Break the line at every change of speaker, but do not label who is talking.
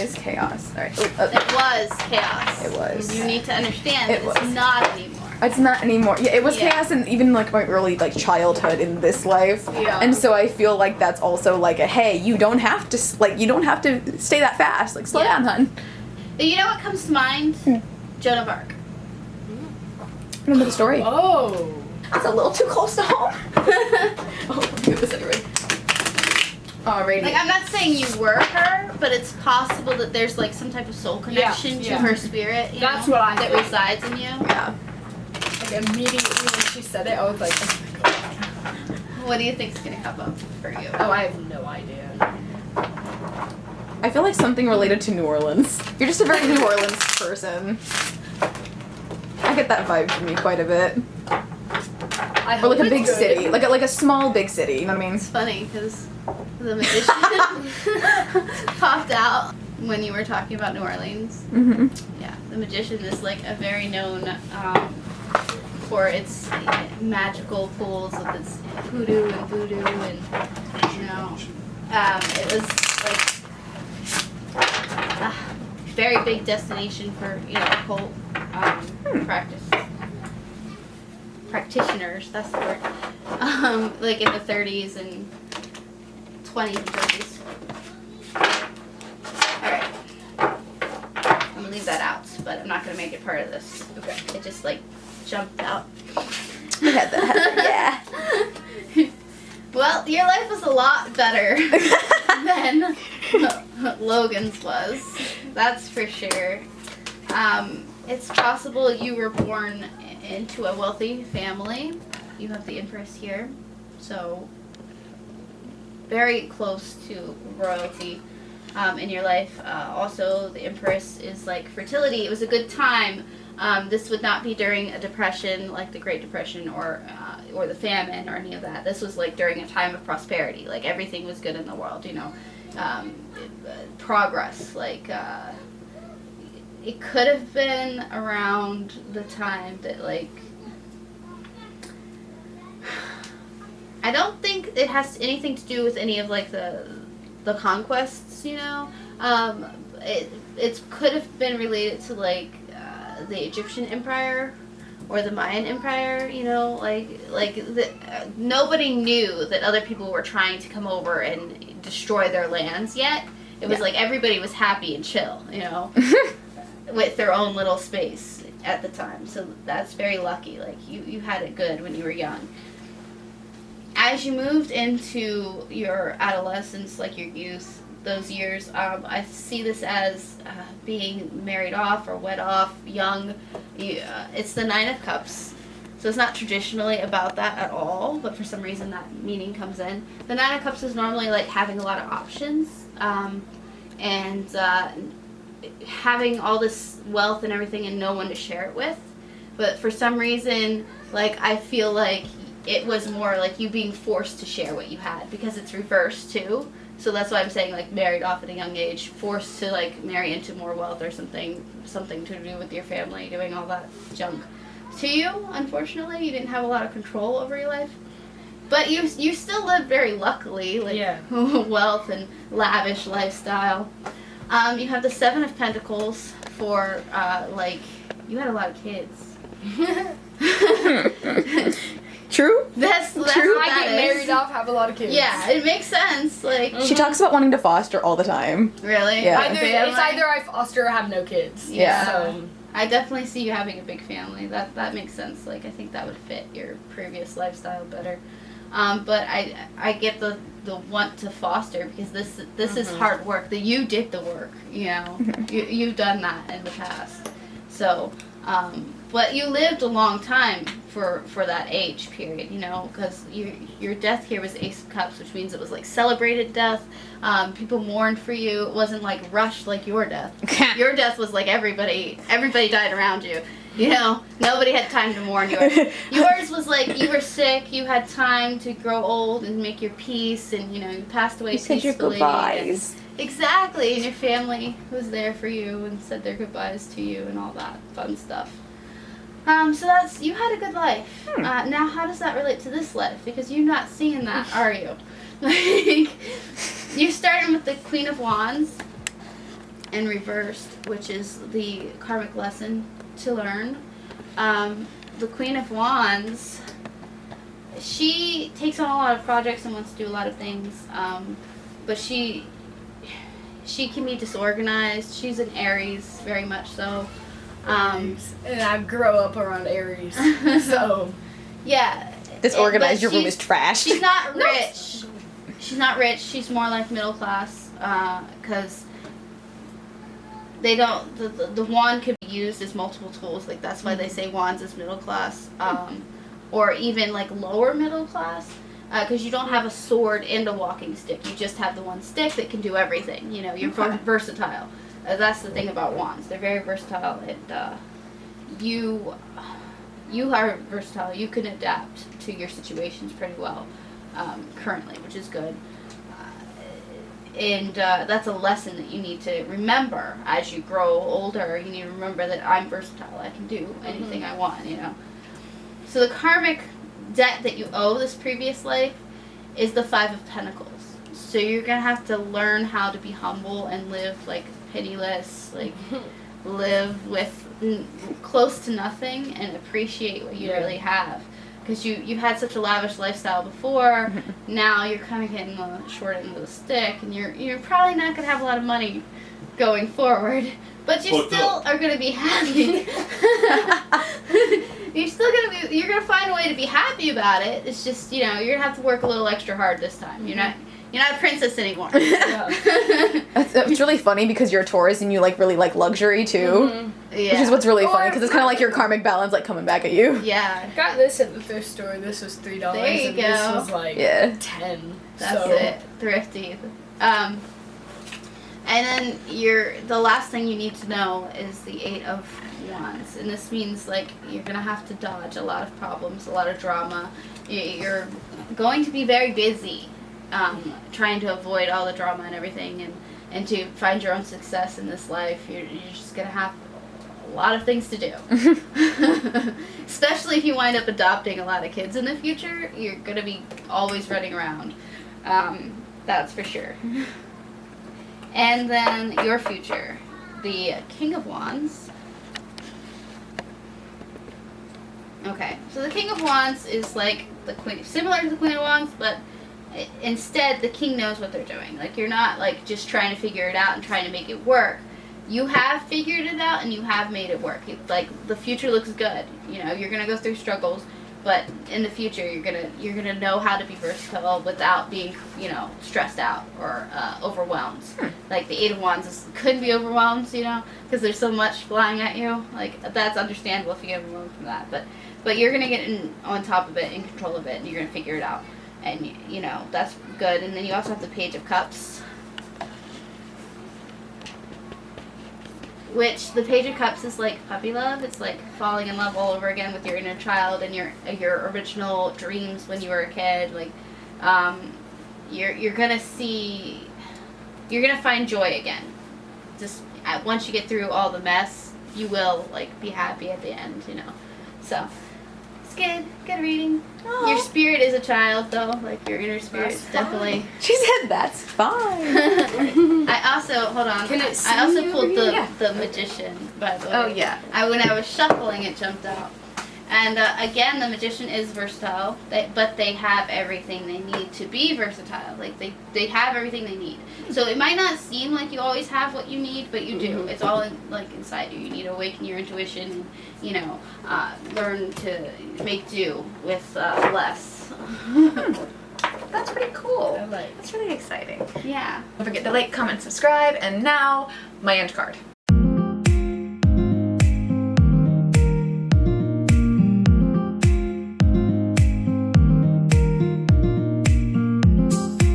is chaos. All right.
It was chaos.
It was.
You need to understand that it's not anymore.
It's not anymore. Yeah, it was chaos in even like my early like childhood in this life.
Yeah.
And so I feel like that's also like a hey, you don't have to stay that fast. Like slow down, hun.
You know what comes to mind? Joan of Arc.
Remember the story?
Oh.
It's a little too close to home. Oh, do this anyway. Alrighty.
Like, I'm not saying you were her, but it's possible that there's like some type of soul connection to her spirit.
That's what I
that
think.
resides in you.
Yeah.
Like immediately when she said it, I was like, oh my god.
What do you think's gonna come up for you?
Oh, I have no idea.
I feel like something related to New Orleans. You're just a very New Orleans person. I get that vibe from you quite a bit. Or like a big city, like a small big city. You know what I mean?
It's funny because the magician popped out when you were talking about New Orleans.
Mm-hmm.
Yeah, the magician is like a very known for its magical pools with its hoodoo and voodoo, and you know, it was like a very big destination for occult practitioners. That's the word. Like in the 30s and 20s and 30s. Alright. I'm gonna leave that out, but I'm not gonna make it part of this.
Okay.
It just like jumped out.
Yeah.
Well, your life was a lot better than Logan's was. That's for sure. It's possible you were born into a wealthy family. You have the Empress here, so very close to royalty in your life. Also, the Empress is like fertility. It was a good time. This would not be during a depression like the Great Depression or the famine or any of that. This was like during a time of prosperity. Like everything was good in the world, progress. Like it could have been around the time that like I don't think it has anything to do with any of like the conquests. It could have been related to like the Egyptian Empire or the Mayan Empire, nobody knew that other people were trying to come over and destroy their lands yet. It was like everybody was happy and chill, with their own little space at the time. So that's very lucky. Like you had it good when you were young. As you moved into your adolescence, like your youth, those years, I see this as being married off or wed off young. It's the Nine of Cups. So it's not traditionally about that at all, but for some reason that meaning comes in. The Nine of Cups is normally like having a lot of options and having all this wealth and everything and no one to share it with. But for some reason, like I feel like it was more like you being forced to share what you had because it's reversed too. So that's why I'm saying like married off at a young age, forced to like marry into more wealth or something to do with your family, doing all that junk. To you, unfortunately, you didn't have a lot of control over your life. But you still lived very luckily, like wealth and lavish lifestyle. You have the Seven of Pentacles for like you had a lot of kids.
True.
That's
True.
what
I
that
get
is.
married off, have a lot of kids.
Yeah, it makes sense. Like
She talks about wanting to foster all the time.
really.
Yeah.
It's either I foster or have no kids.
Yeah.
So
I definitely see you having a big family. That makes sense. Like I think that would fit your previous lifestyle better. But I get the want to foster because this is hard work. That you did the work. You've done that in the past. So, but you lived a long time for that age period. Because your death here was Ace of Cups, which means it was like celebrated death. People mourned for you. It wasn't like rushed like your death. Your death was like everybody died around you. Nobody had time to mourn yours. Yours was like you were sick, you had time to grow old and make your peace, and you passed away peacefully.
You said your goodbyes.
Exactly, and your family was there for you and said their goodbyes to you and all that fun stuff. So you had a good life. Now, how does that relate to this life? Because you're not seeing that, are you? Like, you're starting with the Queen of Wands. and reversed, which is the karmic lesson to learn. The Queen of Wands, she takes on a lot of projects and wants to do a lot of things, but she can be disorganized. She's an Aries, very much so.
And I grew up around Aries, so
yeah.
Disorganized, your room is trash.
She's not rich. She's not rich. She's more like middle class, because they don't. The wand could be used as multiple tools. Like that's why they say wands is middle class, or even like lower middle class, because you don't have a sword and a walking stick. You just have the one stick that can do everything. You know, you're versatile. That's the thing about wands. They're very versatile, and you are versatile. You can adapt to your situations pretty well currently, which is good. And that's a lesson that you need to remember as you grow older. You need to remember that I'm versatile. I can do anything I want, you know. So the karmic debt that you owe this previous life is the Five of Pentacles. So you're going to have to learn how to be humble and live like penniless, like live with close to nothing and appreciate what you really have. Because you had such a lavish lifestyle before, now you're kind of getting the short end of the stick, and you're probably not going to have a lot of money going forward, but you still are going to be happy. You're going to find a way to be happy about it. It's just, you know, you're going to have to work a little extra hard this time. You're not a princess anymore.
It's really funny because you're a Taurus and you like really like luxury too.
Yeah.
Which is what's really funny because it's kind of like your karmic balance like coming back at you.
Yeah.
I got this at the thrift store. This was $3.
There you
and
go.
This was like 10.
That's it. Thrifty. And then the last thing you need to know is the Eight of Wands, and this means like you're gonna have to dodge a lot of problems, a lot of drama. You're going to be very busy, trying to avoid all the drama and everything, and to find your own success in this life. You're just gonna have a lot of things to do. Especially if you wind up adopting a lot of kids in the future, you're gonna be always running around. That's for sure. And then your future, the King of Wands. Okay, so the King of Wands is like the Queen, similar to the Queen of Wands, but instead the King knows what they're doing. Like you're not like just trying to figure it out and trying to make it work. You have figured it out and you have made it work. Like the future looks good. You know, you're gonna go through struggles, but in the future you're gonna know how to be versatile without being, you know, stressed out or overwhelmed. Like the Eight of Wands could be overwhelmed, you know, because there's so much flying at you. Like that's understandable if you get overwhelmed from that, but you're gonna get on top of it, in control of it, and you're gonna figure it out. And you know that's good. And then you also have the Page of Cups, which the Page of Cups is like puppy love. It's like falling in love all over again with your inner child and your original dreams when you were a kid. Like you're gonna find joy again. Just once you get through all the mess, you will like be happy at the end. You know, so. Good reading. Aww. Your spirit is a child, though. Like your inner spirit is definitely.
She said that's fine.
I also hold on. I also pulled the Magician, by the way.
Oh yeah.
When I was shuffling, it jumped out. And again, the Magician is versatile, but they have everything they need to be versatile. Like they have everything they need. So it might not seem like you always have what you need, but you do. It's all inside you. You need to awaken your intuition and, you know, learn to make do with less.
That's pretty cool.
I like.
That's really exciting.
Yeah.
Don't forget to like, comment, subscribe, and now my end card.